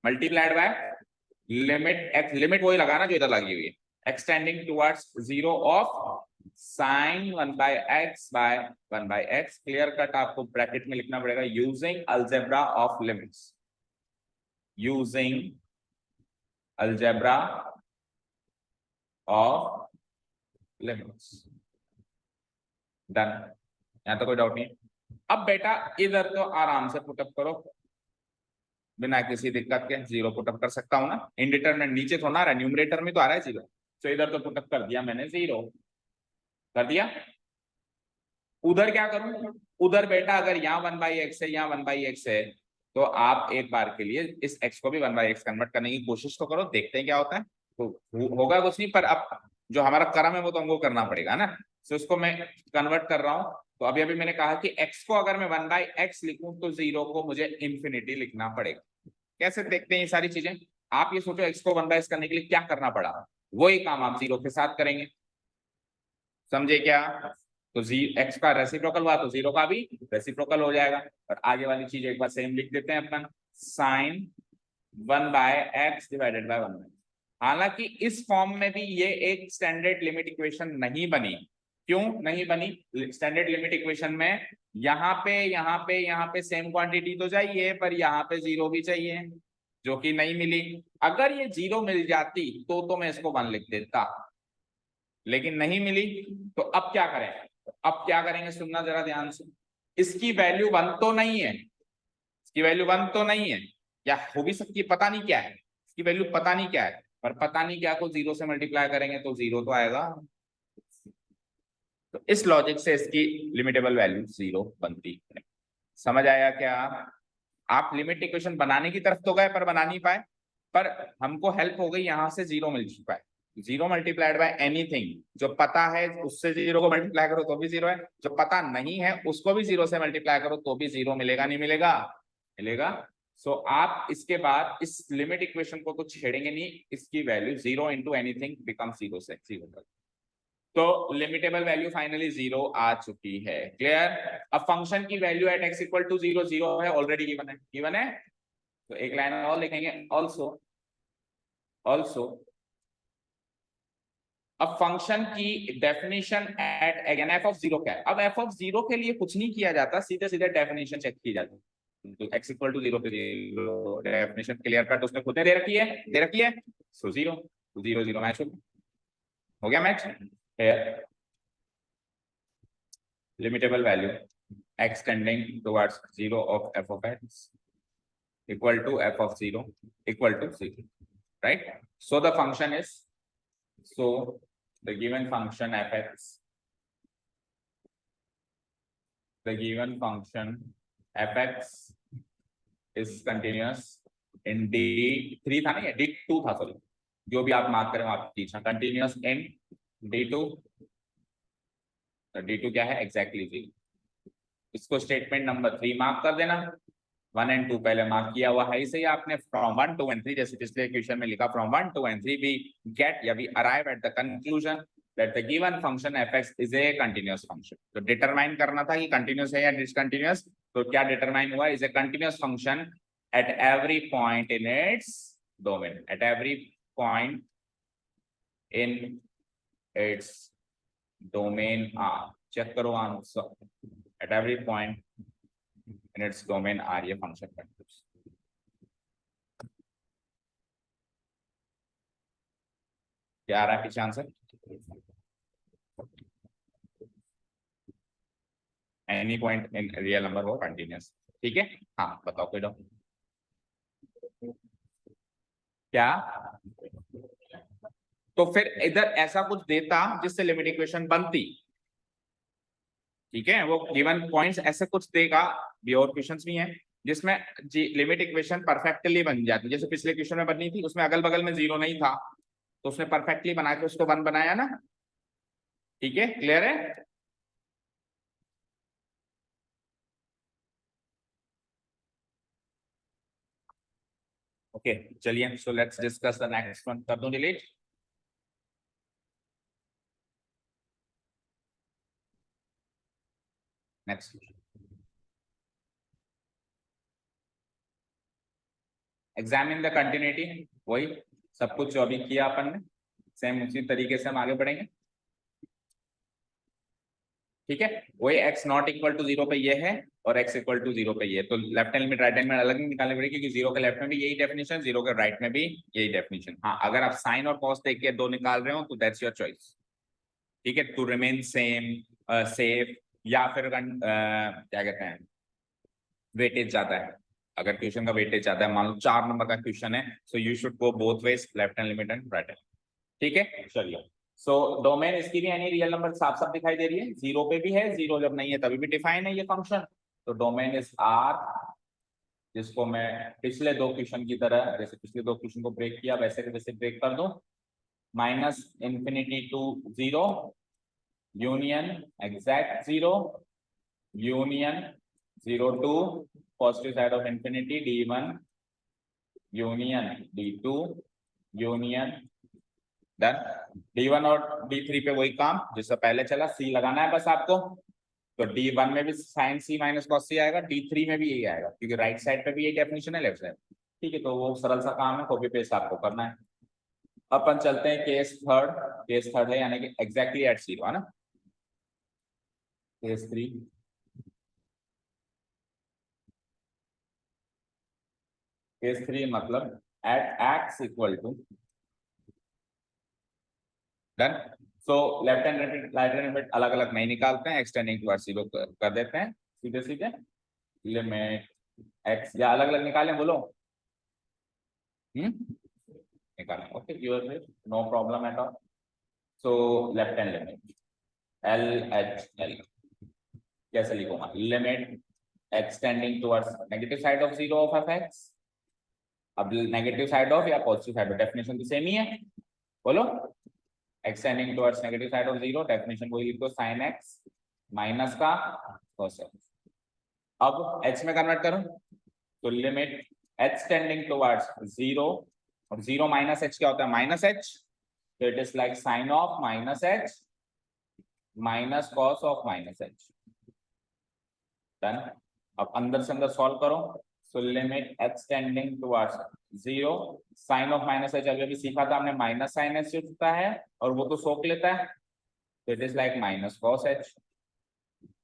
multiplied by limit x, limit वही लगाना जो इधर लगी हुई है, x tending towards 0 of sine 1/x by 1/x। Clear cut आपको ब्रैकेट में लिखना पड़ेगा using algebra of limits, using algebra of limits. Done, यहां तो कोई डाउट नहीं। अब बेटा इधर तो आराम से पुटअप करो बिना किसी दिक्कत के, जीरो पुटअप कर सकता हूं ना, इंडिटरमिनेट नीचे थोड़ा आ रहा है, न्यूमरेटर में तो आ रहा है जीरो, तो इधर तो पुटअप कर दिया मैंने, जीरो कर दिया। उधर क्या करूं, उधर बेटा अगर यहाँ 1/x है, यहाँ 1/x है, तो आप एक बार के लिए इस x को भी 1/x कन्वर्ट करने की कोशिश तो करो, देखते हैं क्या होता है। तो होगा कुछ नहीं, पर अब जो हमारा कर्म है वो तो हमको करना पड़ेगा ना। तो इसको मैं कन्वर्ट कर रहा हूं। तो अभी अभी मैंने कहा कि x को अगर मैं 1/x लिखूं तो जीरो को मुझे इंफिनिटी लिखना पड़ेगा। कैसे देखते हैं ये सारी चीजें, आप ये सोचो x को 1/x करने के लिए क्या करना पड़ा, वही काम आप जीरो के साथ करेंगे, समझे क्या। तो x का रेसिप्रोकल हुआ तो जीरो का भी रेसिप्रोकल हो जाएगा। और आगे वाली चीज एक बार सेम लिख देते हैं अपन, साइन 1/x डिवाइडेड बाय 1। हालांकि इस फॉर्म में भी ये एक स्टैंडर्ड लिमिट इक्वेशन नहीं बनी। क्यों नहीं बनी, स्टैंडर्ड लिमिट इक्वेशन में यहाँ पे सेम क्वांटिटी तो चाहिए, पर यहाँ पे जीरो भी चाहिए, जो कि नहीं मिली। अगर ये जीरो मिल जाती तो मैं इसको 1 लिख देता, लेकिन नहीं मिली। तो अब क्या करें, अब क्या करेंगे सुनना जरा ध्यान से। इसकी वैल्यू 1 तो नहीं है, इसकी वैल्यू 1 तो नहीं है, या हो भी सकती है, पता नहीं क्या है, इसकी वैल्यू पता नहीं क्या है, पर पता नहीं क्या को जीरो से मल्टीप्लाई करेंगे तो जीरो तो आएगा। तो इस लॉजिक से इसकी लिमिटेबल वैल्यू जीरो बनती है। समझ आया क्या, आप लिमिट इक्वेशन बनाने की तरफ तो गए पर बना नहीं पाए, पर हमको हेल्प हो गई, यहां से जीरो मिल चुका है। जीरो मल्टीप्लाइड बाय एनीथिंग, जो पता है उससे जीरो को मल्टीप्लाई करो तो भी जीरो है, जो पता नहीं है उसको भी जीरो से मल्टीप्लाई करो तो भी जीरो मिलेगा, नहीं मिलेगा, मिलेगा। सो आप इसके बाद इस लिमिट इक्वेशन को तो छेड़ेंगे नहीं, इसकी value zero into anything become zero से जीरो। तो लिमिटेबल वैल्यू फाइनली जीरो आ चुकी है, क्लियर। अब फंक्शन की value at x equal to zero zero है, ऑलरेडी गिवन है, गिवन है। तो एक लाइन और लिखेंगे, ऑल्सो अब फंक्शन की definition at again F of zero क्या है। अब एफ ऑफ जीरो के लिए कुछ नहीं किया जाता, सीधे सीधे डेफिनेशन चेक की जाती है। तो x इक्वल टू जीरो पे डेफिनेशन क्लियर कट उसने खुद ने दे रखी है, so zero zero zero match हो गया, मैच है। limitable value x tending towards 0 of f of x equal to f of 0 equal to 0, right? So the function is, so the given function fx, the given function fx is continuous in d3 था नहीं, d2 था, sorry, जो भी आप mark करें आप continuous इन d2 तो D2 क्या है, एग्जैक्टली 0। इसको स्टेटमेंट नंबर 3 मार्क कर देना। 1 and 2 पहले मार्क किया हुआ है इसे आपने। फ्रॉम 1 2 and 3 जैसे पिछले क्वेश्चन में लिखा, फ्रॉम 1 2 and 3 वी गेट या we arrive at the conclusion that the given function f(x) is a continuous function. तो डिटरमाइन करना था कि कंटीन्यूअस है या डिसकंटीन्यूअस। तो क्या डिटरमाइन हुआ, is a continuous function at every point in its domain, at every point in its domain R। Check करो answer, at every point in its domain R ये function continues। क्या आ रहा है पीछे answer, any point in real number हो continuous. ठीक है, हाँ बताओ कोई डाउट क्या। तो फिर इधर ऐसा कुछ देता जिससे लिमिट इक्वेशन बनती। ठीक है, वो गिवन पॉइंट्स ऐसे कुछ देगा, भी और क्वेश्चंस भी हैं जिसमें लिमिट इक्वेशन परफेक्टली बन जाती। जैसे पिछले क्वेश्चन में बनी थी, उसमें अगल बगल में 0 नहीं था, तो उसने परफेक्टली बना के उसको 1 बनाया ना। ठीक है, क्लियर है। ओके चलिए, so let's discuss the next one. कर दूं delete. Next, examine the continuity. वही सब कुछ जो अभी किया अपन ने, सेम उसी तरीके से हम आगे बढ़ेंगे। ठीक है, वही x नॉट इक्वल टू 0 पे ये है और x इक्वल टू 0 पे ये। तो left hand limit right hand में अलग नहीं निकालनी पड़ेगी, क्योंकि 0 के लेफ्ट में भी यही डेफिनेशन, 0 के राइट में भी यही डेफिनेशन। हाँ, अगर आप साइन और कॉस देख के दो निकाल रहे हो तो दैट्स योर चॉइस। ठीक है, टू रिमेन सेम, सेफ, या फिर क्या कहते हैं, वेटेज ज्यादा है। अगर क्वेश्चन का वेटेज ज्यादा है, मान लो 4 नंबर का क्वेश्चन है, so you should go both ways, left hand limit and right hand. ठीक है, चलिए। सो डोमेन इसकी भी एनी रियल नंबर साफ साफ दिखाई दे रही है, 0 पे भी है, 0 जब नहीं है तभी भी डिफाइन है ये फंक्शन। तो डोमेन इज R, जिसको मैं पिछले दो क्वेश्चन की तरह, जैसे पिछले दो क्वेश्चन को ब्रेक किया वैसे के वैसे ब्रेक कर दूं। -∞ to 0, union exact 0, union 0 to positive side of infinity D1, union D2, union done. D1 और D3 पे वही काम जिससे पहले चला, C लगाना है बस आपको। तो D1 में भी sine C minus cos C आएगा, D3 में भी यही आएगा, क्योंकि राइट साइड पे भी यही डेफिनेशन है, लेफ्ट साइड। ठीक है, तो वो सरल सा काम है, कॉपी पेस्ट आपको करना है। अपन चलते हैं केस थर्ड। केस थर्ड है यानी कि एग्जैक्टली एट 0 है ना। केस 3, केस 3 मतलब at x equal to, done. So left hand limit right hand limit अलग अलग नहीं निकालते हैं, एक्सटेंडिंग टू 0 कर देते हैं सीधे सीधे। लिमिट x या अलग अलग निकालें, बोलो। निकालें, okay, your no problem at all. So left hand limit LHL कैसे लिखूंगा, limit extending towards negative side of 0 of f(x)। अब नेगेटिव साइड ऑफ या पॉजिटिव साइड ऑफ, डेफिनेशन तो सेम ही है, बोलो। Extending towards negative side of 0, definition वही लिखो, sin x माइनस का cos x। अब h में कन्वर्ट करो, तो लिमिट एक्सटेंडिंग टुवर्ड्स 0, और 0 माइनस h क्या होता है, माइनस h। तो it is like sine of minus h minus cos of minus h, done. अब अंदर से अंदर सॉल्व करो, so limit extending towards 0, sine of minus h अभी सीखा था हमने, माइनस साइन h होता है और वो तो सोख लेता है, तो it is like minus cos h।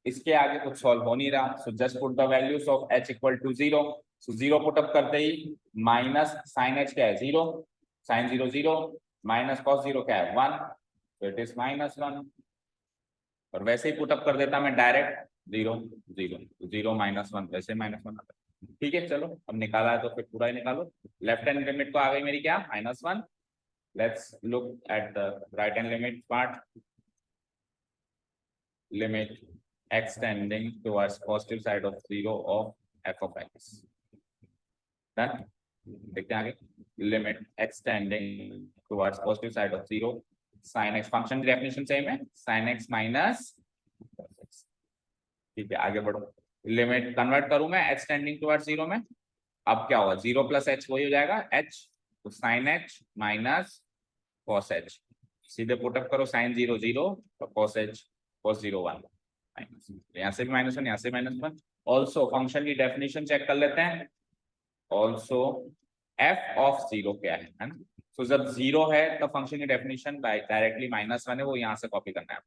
इसके आगे कुछ सॉल्व हो नहीं रहा, so just put the values of h equal to 0। So 0 put up करते ही माइनस साइन h क्या है 0, साइन 0 0, माइनस कॉस 0 क्या है 1, तो इट इज -1। और वैसे ही पुट अप कर देता मैं डायरेक्ट 0 0, 0 -1, वैसे -1 आता है। ठीक है, चलो अब निकाला है तो फिर पूरा ही निकालो। लेफ्ट हैंड लिमिट तो आ गई मेरी क्या, -1। Let's look at the right hand limit part. Limit extending towards positive side of 0 of f of x, done। देखते हैं आगे, limit extending towards positive side of 0, sin x function की definition same है, sin x minus ठीक है, आगे बढ़ो। Limit convert करूं मैं एच टेंडिंग टुवर्ड्स जीरो में, अब क्या होगा, जीरो प्लस एच वही हो जाएगा एच, तो sine h minus cos h, सीधे पुटअप करो, sine zero zero, cos h cos zero one, minus यहाँ से भी -1 यहाँ से -1। ऑल्सो फंक्शन की डेफिनेशन चेक कर लेते हैं, ऑल्सो एफ ऑफ जीरो क्या है ना। तो जब जीरो है तब फंक्शन की डेफिनेशन डायरेक्टली -1 है, वो यहाँ से कॉपी करना है,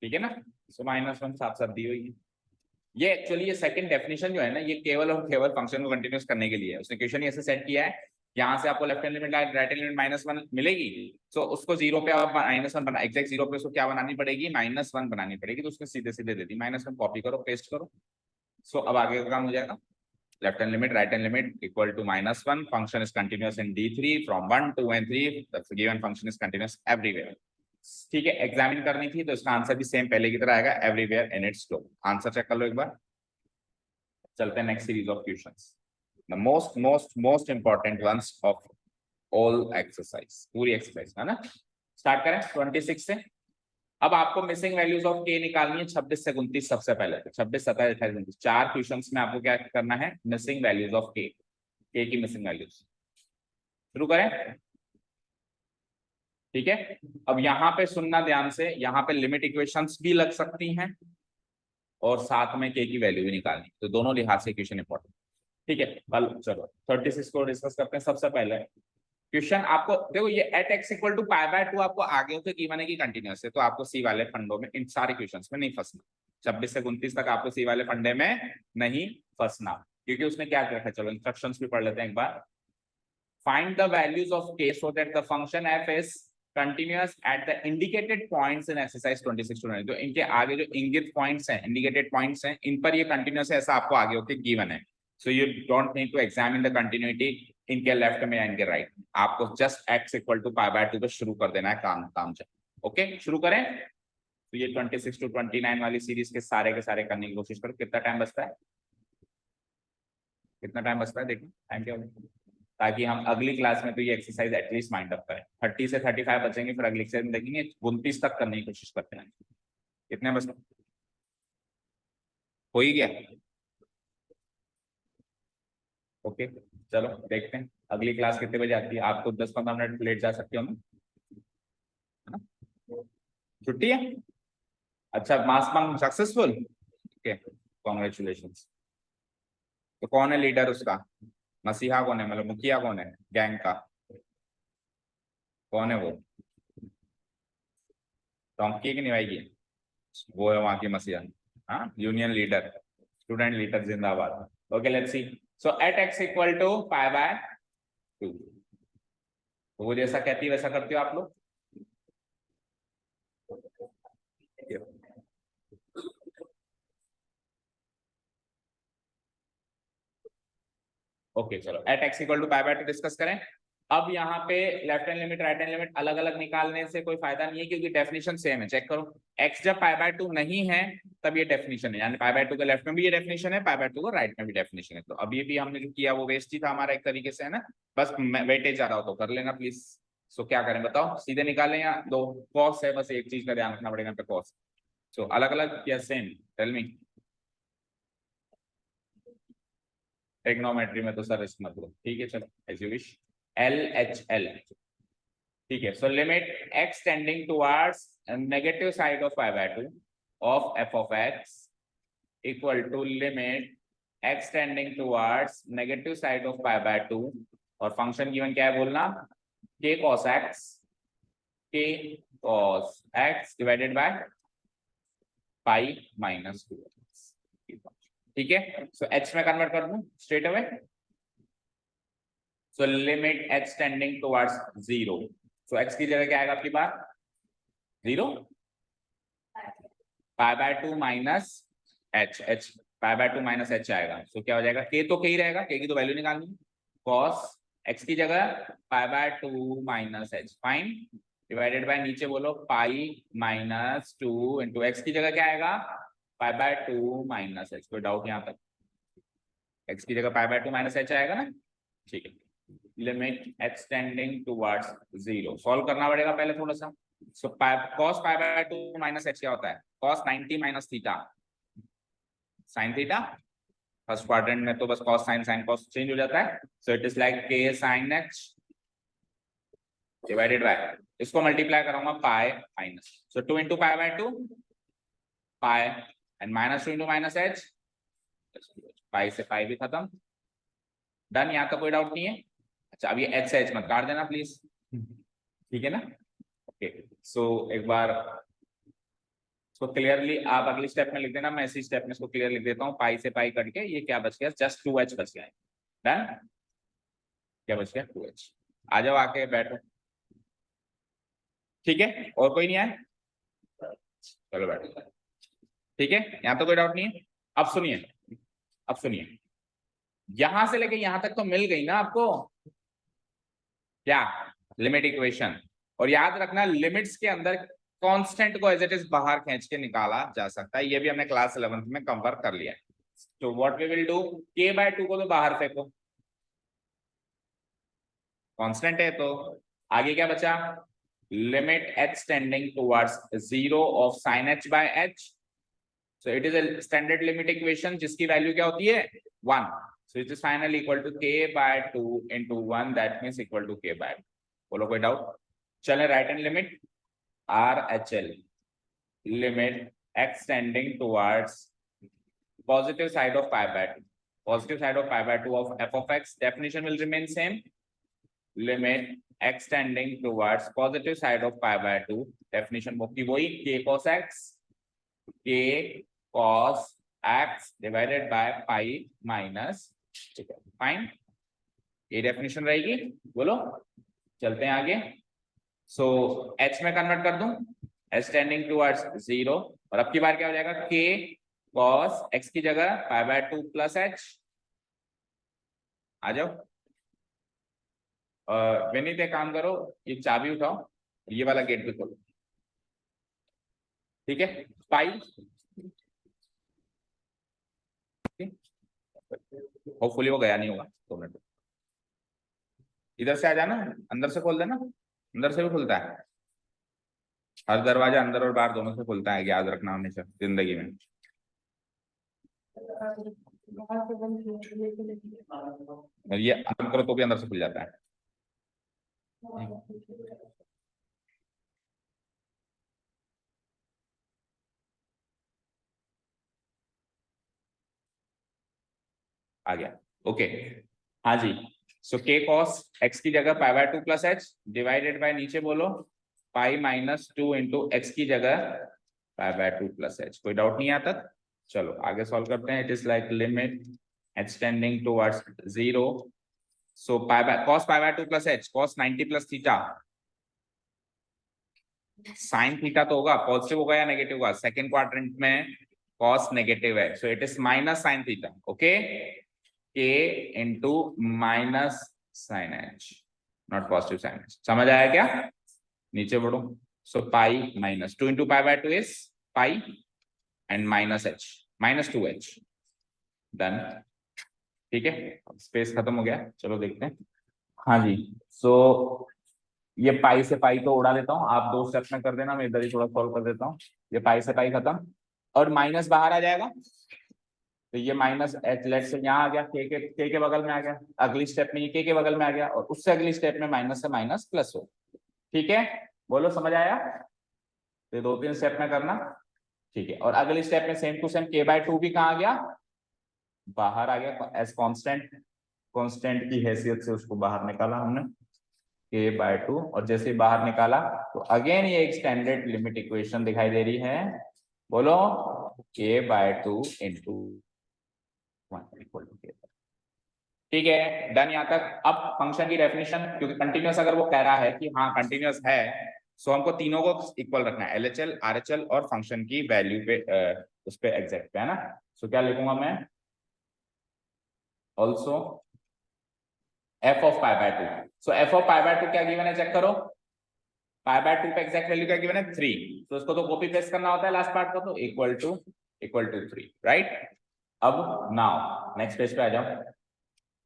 ठीक है ना। सो -1 साथ साथ दी हुई है। ये एक्चुअली ये सेकंड डेफिनेशन जो है ना, ये केवल और केवल फंक्शन को कंटिन्यूस करने के लिए है। उसने क्वेश्चन ऐसे सेट किया है, यहाँ से आपको left hand limit right hand limit -1 मिलेगी, तो उसको जीरो पे आप -1 बना, एग्जैक्ट जीरो पे उसको क्या बनानी पड़ेगी, -1 बनानी पड़ेगी, तो उसने सीधे सीधे दे दी, -1 कॉपी करो पेस्ट करो। सो अब आगे का काम हो जाएगा, left hand limit right hand limit equal to -1, function is continuous in D3 from 1 2 and 3, the given function is continuous everywhere. ठीक है, एग्जामिन करनी थी तो इसका आंसर भी सेम पहले की तरह आएगा, everywhere in its slope. Answer check कर लो एक बार, चलते हैं next series of questions, the most important ones of all exercise, पूरी एक्सरसाइज है ना। स्टार्ट करें 26 से। अब आपको मिसिंग वैल्यूज ऑफ के निकालनी है 26 से 29, सबसे पहले 26 27 28 29 चार क्वेश्चंस में आपको क्या करना है, मिसिंग वैल्यूज ऑफ के की मिसिंग वैल्यूज। शुरू करें, ठीक है। अब यहाँ पे सुनना ध्यान से, यहाँ पे लिमिट इक्वेशंस भी लग सकती हैं और साथ में के की वैल्यू भी निकालनी, तो दोनों लिहाज से इक्वेशन इंपॉर्टेंट, ठीक है। कल चलो 36 को डिस्कस करते हैं। सबसे पहले क्वेश्चन आपको देखो, ये at x equal to pi by 2 आपको आगे होते गिवन है कि कंटिन्यूअस है, तो आपको सी वाले फंडों में इन सारे क्वेश्चंस में नहीं फंसना। 26 से 29 तक आपको सी वाले फंडे में नहीं फंसना, क्योंकि उसने क्या रखा है, चलो इंस्ट्रक्शंस भी पढ़ लेते हैं एक बार। Find the values of k so that the function f is continuous at the indicated points in exercise 26 to 29। तो इनके आगे जो इंगित पॉइंट्स हैं, इंडिकेटेड पॉइंट्स हैं, इन पर ये कंटिन्यूअस है ऐसा आपको आगे होके गिवन है। So you don't need to examine the continuity इनके लेफ्ट में या इनके राइट में, आपको just x equal to pi by 2 पे शुरू कर देना है काम चल। ओके शुरू करें। तो ये 26 to 29 वाली सीरीज के सारे करने की कोशिश करो। कितना टाइम बचता है, कितना टाइम बचता है देखो, टाइम क्या होगा, ताकि हम अगली क्लास में तो ये एक्सरसाइज एटलीस्ट माइंड अप करें। 30 से 35 बचेंगे, फिर अगली एक्सरसाइज में देखेंगे 29 तक करने की कोशिश करते हैं। कितने बस हो ही गया, ओके चलो देखते हैं अगली क्लास कितने बजे आती है। आपको 10-15 मिनट लेट जा सकते हो ना, है ना? छुट्टी है, अच्छा mass bunk successful, okay congratulations. तो कौन है लीडर उसका, मसीहा कौन है, मतलब मुखिया कौन है गैंग का, कौन है वो, टॉन्की की निभाएगी, वो है वहां की मसीहा, हाँ यूनियन लीडर, स्टूडेंट लीडर जिंदाबाद। Okay let's see. So at x equal to pi by 2, तो वो जैसा कहती है वैसा करते हो आप लोग। ओके चलो at x equal to pi by 2 discuss करें। अब यहाँ पे left hand limit right hand limit अलग अलग निकालने से कोई फायदा नहीं है, क्योंकि डेफिनेशन सेम है। चेक करो, x जब पाई बाय 2 नहीं है तब ये डेफिनेशन है, यानी पाई बाय 2 के लेफ्ट में भी ये डेफिनेशन है, पाई बाय 2 को राइट में भी डेफिनेशन है। तो अब ये भी हमने जो किया वो वेस्ट ही था हमारा एक तरीके से, है ना। बस वेटेज आ रहा हो तो कर लेना प्लीज। सो क्या करें बताओ, सीधे निकालें या दो, कॉस है, बस एक चीज का ध्यान रखना पड़ेगा पे कॉस। सो अलग अलग या सेम, टेल मी। ट्रिग्नोमेट्री में तो सर रिस्क मत लो, ठीक है चलो एज यू विश। LHL, ठीक है। So limit x tending towards negative side of pi by 2 of f of x equal to limit x tending towards negative side of pi by 2, और function given क्या है बोलना, k cos x divided by pi minus 2, ठीक है। सो h में convert कर दूं straight away. सो limit x tending towards 0, सो x की जगह क्या आएगा आपकी बात, 0 पाई by 2 minus h pi by 2 minus h आएगा। सो क्या हो जाएगा, k तो k ही रहेगा, k की तो वैल्यू निकालनी है, cos x की जगह पाई by 2 minus h fine, divided by नीचे बोलो पाई माइनस 2 इंटू x की जगह क्या आएगा, पाई बाय 2 माइनस h। कोई डाउट यहाँ तक, x की जगह पाई बाय 2 माइनस h आएगा ना, ठीक है। Limit x tending towards 0 solve करना पड़ेगा पहले थोड़ा सा, सो cos pi by 2 minus h क्या होता है? cos 90 minus theta sin theta. First quadrant में तो बस cos sin cos चेंज हो जाता है। सो it is like k sin h divided by, इसको मल्टीप्लाई करूंगा pi minus, so 2 into pi by 2 pi and minus 2 into minus h, पाई से पाई भी खत्म। डन, यहाँ तक कोई डाउट नहीं है? अच्छा, अब ये h से h मत काट देना प्लीज, ठीक है ना? ओके, सो एक बार इसको क्लियरली आप अगली स्टेप में लिख देना, मैं इसी स्टेप में इसको क्लियर लिख देता हूँ। पाई से पाई कट के ये क्या बच गया? जस्ट 2h बच गया है। डन, क्या बच गया? 2h। आ जाओ आके बैठो, ठीक है? और कोई नहीं आए? चलो बैठो, ठीक है? यहाँ तो कोई डाउट नहीं है? अब सुनिए, अब सुनिए, यहां से लेके यहां तक तो मिल गई ना आपको क्या? Limit equation. और याद रखना लिमिट्स के अंदर कांस्टेंट को एज इट इज बाहर खींच के निकाला जा सकता है, ये भी हमने क्लास 11th में कवर कर लिया है। तो what we will do, k by 2 को तो बाहर फेंको, कांस्टेंट है, तो आगे क्या बचा? Limit h tending towards 0 of sin h by h, so it is a standard limit equation जिसकी वैल्यू क्या होती है? 1, so it is finally equal to k by 2 into 1, that means equal to k by 2। बोलो कोई डाउट? चले, right hand limit RHL, limit x tending towards positive side of pi by 2, positive side of pi by 2 of f of x, definition will remain same, limit x tending towards positive side of pi by 2, definition होगी वही k cos x, k cos x divided by pi minus, ठीक है, fine, ये definition रहेगी। बोलो, चलते हैं आगे। सो h में कन्वर्ट कर दूं, h टेंडिंग टुवर्ड्स 0, और अब की बार क्या हो जाएगा? k cos x की जगह पाई बाय 2 प्लस h। आ जाओ, विनीत एक काम करो, ये चाबी उठाओ, ये वाला गेट भी खोलो, ठीक है? पाई, होपफुली वो गया नहीं होगा, 2 मिनट इधर से आ जाना, अंदर से खोल देना, अंदर से भी खुलता है, हर दरवाजा अंदर और बाहर दोनों से खुलता है, याद रखना हमेशा जिंदगी में। ये बंद करो तो भी अंदर से खुल जाता है। आ गया, ओके। हाँ जी, सो k cos x की जगह पाई by 2 plus h divided by, नीचे बोलो, पाई माइनस 2 इंटू एक्स की जगह पाई बाय 2 प्लस h। कोई डाउट नहीं आता? चलो आगे सॉल्व करते हैं। It is like limit h tending towards 0, so pi by cos pi by 2 plus h, cos 90 plus theta, sine theta तो होगा, पॉजिटिव होगा या नेगेटिव होगा? सेकंड क्वाड्रेंट में cos नेगेटिव है, सो it is minus sine theta, okay, k into minus sine h, not positive sine h। समझ आया क्या? नीचे बढ़ो, so pi minus 2 into pi by 2 is pi and minus h, minus 2h। Done, ठीक है, space खत्म हो गया, चलो देखते हैं। हाँ जी, सो ये पाई से पाई तो उड़ा देता हूँ, आप 2 स्टेप में कर देना, मैं इधर ही थोड़ा सॉल्व कर देता हूँ। ये पाई से पाई खत्म, और माइनस बाहर आ जाएगा, तो ये माइनस एच लेट से यहाँ आ गया, के बगल में आ गया, अगली स्टेप में ये के बगल में आ गया, और उससे अगली स्टेप में माइनस से माइनस प्लस हो, ठीक है? बोलो समझ आया? तो 2-3 स्टेप में करना, ठीक है? और अगली स्टेप में same to same k by 2 भी कहाँ आ गया? बाहर आ गया, एज कांस्टेंट, कांस्टेंट की हैसियत से उसको बाहर निकाला हमने k बाय 2, और जैसे ही बाहर निकाला तो अगेन ये एक स्टैंडर्ड लिमिट इक्वेशन दिखाई दे रही है। बोलो, k by 2 into 1 equal to k। ठीक है, डन यहाँ तक। अब फंक्शन की डेफिनेशन, क्योंकि कंटिन्यूअस अगर वो कह रहा है कि हाँ कंटिन्यूअस है, सो हमको तीनों को इक्वल रखना है, LHL RHL और फंक्शन की वैल्यू पे उस पे एग्जैक्ट पे, है ना? सो क्या लिखूंगा मैं? Also f of pi by 2, so f of pi by 2 क्या गिवन है चेक करो, पाई बाय 2 पे एग्जैक्ट वैल्यू क्या गिवन है? 3, तो इसको तो कॉपी पेस्ट करना होता है लास्ट पार्ट को, तो इक्वल टू 3, राइट? अब नाउ नेक्स्ट पेज पे आ जाओ।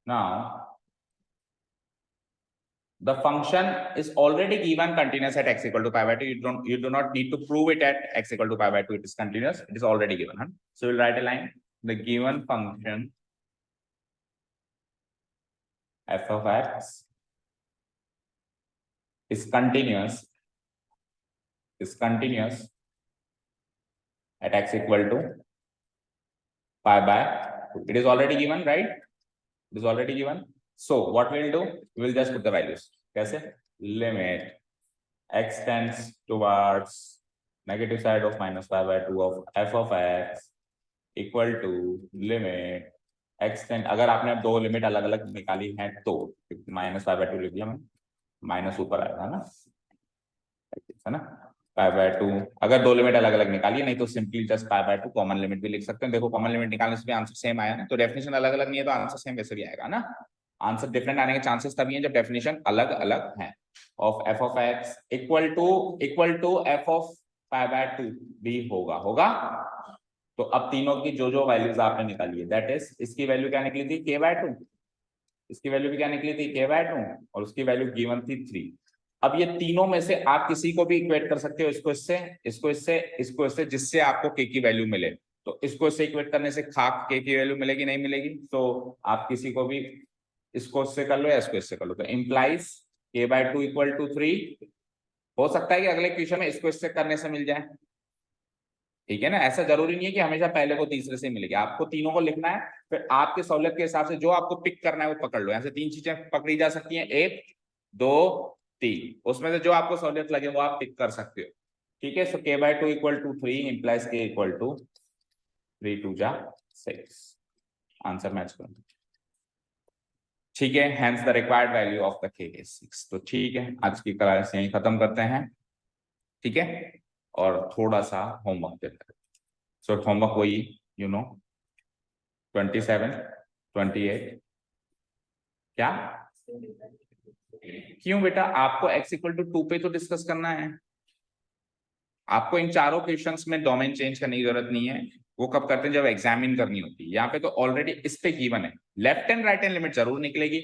Now the function is already given continuous at x equal to pi by 2. You do not need to prove it at x equal to pi by 2. It is continuous. It is already given. Huh? So we'll write a line. The given function f of x is continuous at x equal to pi by 2. It is already given, right? It is already given. So what we'll do, we'll just put the values. कैसे? Limit x tends towards negative side of minus pi by 2 of f of x equal to limit x tend, अगर आपने अब दो limit अलग अलग निकाली है तो माइनस पाई बाय 2 लिख दिया मैं, माइनस ऊपर आएगा ना, है ना, पाई बाय 2 अगर दो लिमिट अलग अलग निकालिए, नहीं तो simply just pi by 2 common limit भी लिख सकते हैं। देखो कॉमन लिमिट निकालने से भी आंसर सेम आया ना, तो डेफिनेशन अलग अलग नहीं है तो आंसर सेम वैसे भी आएगा ना। आंसर डिफरेंट आने के चांसेस तभी हैं जब डेफिनेशन अलग अलग है। Of F of x equal to F of pi by 2 भी होगा। तो अब तीनों की जो वैल्यूज आपने निकाली है, दैट इज इसकी वैल्यू क्या निकली थी k बाय 2, इसकी वैल्यू भी क्या निकली थी k बाय 2, और उसकी वैल्यू गिवन थी 3। अब ये तीनों में से आप किसी को भी इक्वेट कर सकते हो, इसको इससे, जिससे आपको k की वैल्यू मिले। तो इसको इससे इक्वेट करने से खाक k की वैल्यू मिलेगी नहीं मिलेगी, तो आप किसी को भी इसको इससे कर लो या इसको इससे कर लो, तो implies k by 2 equal to 3। हो सकता है कि अगले क्वेश्चन में इसको इससे करने से मिल जाए, ठीक है ना। ऐसा जरूरी नहीं है कि हमेशा पहले को तीसरे से मिलेगी, आपको तीनों को लिखना है, फिर आपके सहूलियत के हिसाब से जो आपको पिक करना है वो पकड़ लो। यहाँ से तीन चीजें पकड़ी जा सकती हैं, 1 2 3, उसमें से जो आपको सहूलियत लगे वो आप पिक कर सकते हो, ठीक है। सो k by 2 equal to 3 implies k equal to 3 2 जा 6, आंसर मैच करो, ठीक है। Hence the required value of the k is 6। तो ठीक है, आज की क्लास यहीं खत्म करते हैं, ठीक है, और थोड़ा सा होमवर्क देते हैं। सो होमवर्क वही, यू नो 27 28 क्या, क्यों बेटा, आपको x इक्वल टू 2 पे तो डिस्कस करना है। आपको इन चारों क्वेश्चंस में डोमेन चेंज करने की जरूरत नहीं है, वो कब करते हैं जब एग्जामिन करनी होती है। यहाँ पे तो ऑलरेडी इस पे गिवन है, left and right hand limit जरूर निकलेगी,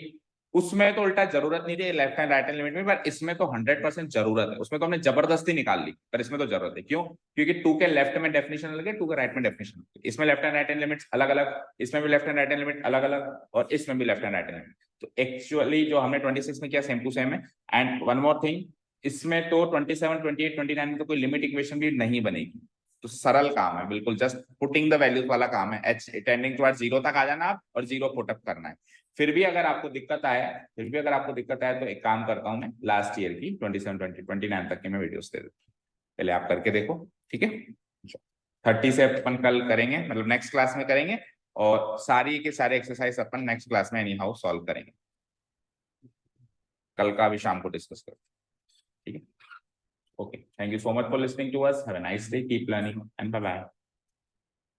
उसमें तो उल्टा जरूरत नहीं थी left hand right hand limit में, पर इसमें तो 100% जरूरत है। उसमें तो हमने जबरदस्ती निकाल ली, पर इसमें तो जरूरत है। क्यों? क्योंकि 2 के लेफ्ट में डेफिनेशन अलग है, 2 के राइट में डेफिनेशन, इसमें left and right hand limits अलग अलग, इसमें भी left and right hand limit अलग अलग, और इसमें भी left and right hand limit. तो एक्चुअली जो हमने 26 में किया सेम टू सेम है। एंड वन मोर थिंग, इसमें तो 27 28 29 में तो कोई लिमिट इक्वेशन भी नहीं बनेगी, तो सरल काम है, बिल्कुल जस्ट पुटिंग द वैल्यूज वाला काम है। h टेंडिंग टुवर्ड्स 0 तक आ जाना आप, और 0 पुट अप करना है। फिर भी अगर आपको दिक्कत आए तो एक काम करता हूं मैं, लास्ट ईयर की 27 20 29 तक की मैं वीडियोस दे देता हूं, पहले आप करके देखो, ठीक है। 30 से अपन कल करेंगे, मतलब नेक्स्ट क्लास में करेंगे, और सारी के सारे एक्सरसाइज अपन नेक्स्ट क्लास में एनी हाउ सॉल्व करेंगे, कल का भी शाम को डिस्कस करेंगे, ठीक है। Okay, thank you so much for listening to us. Have a nice day. Keep learning and bye bye.